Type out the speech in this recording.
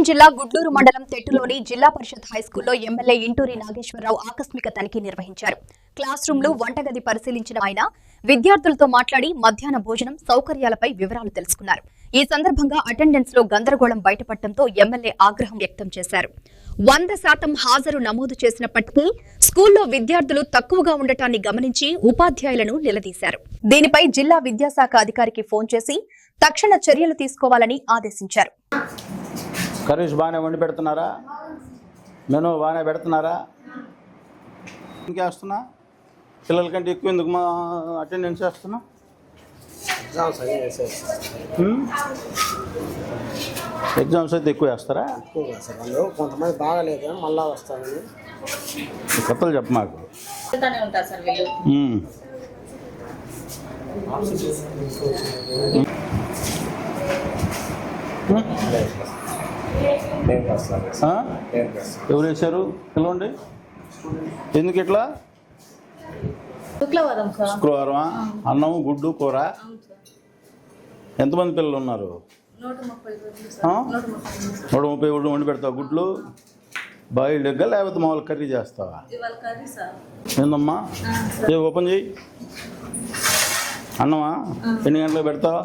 జిల్లా గుడ్లూరు మండలం తెట్టులోని జిల్లా పరిషత్ హైస్కూల్లో ఎమ్మెల్యే ఇంటూరి నాగేశ్వరరావు ఆకస్మిక తనిఖీ నిర్వహించారు. క్లాస్ రూమ్లు, వంటగది పరిశీలించిన ఆయన విద్యార్థులతో మాట్లాడి మధ్యాహ్న భోజనం సౌకర్యాలపై వివరాలు తెలుసుకున్నారు. ఈ సందర్భంగా అటెండెన్స్ లో గందరగోళం బయటపడటంతో ఎమ్మెల్యే ఆగ్రహం వ్యక్తం చేశారు. 100% హాజరు నమోదు చేసినప్పటికీ స్కూల్లో విద్యార్థులు తక్కువగా ఉండటాన్ని గమనించి ఉపాధ్యాయులను నిలదీశారు. దీనిపై జిల్లా విద్యాశాఖ అధికారికి ఫోన్ చేసి తక్షణ చర్యలు తీసుకోవాలని ఆదేశించారు. కర్రీస్ బాగానే వండి పెడుతున్నారా? మెనూ బాగానే పెడుతున్నారా? ఇంకేస్తున్నా పిల్లల కంటే ఎక్కువ ఎందుకు మా అటెండెన్స్ వేస్తున్నా? ఎగ్జామ్స్ అయితే ఎక్కువ వేస్తారా? కొంతమంది బాగాలేదు మళ్ళా వస్తారని కొత్తలు చెప్ప మాకు. ఎవరు వేశారు? పిలవండి. ఎందుకు ఇట్లా? శుక్రవారమా? అన్నం, గుడ్డు, కూర. ఎంతమంది పిల్లలు ఉన్నారు? 130 వండి పెడతావు. గుడ్లు బాయిల్డ్ ఎగ్గా లేకపోతే మామూలు కర్రీ చేస్తావా? ఏందమ్మా? ఓపెన్ చేయి. అన్నమా? ఎన్ని గంటలకు పెడతావా?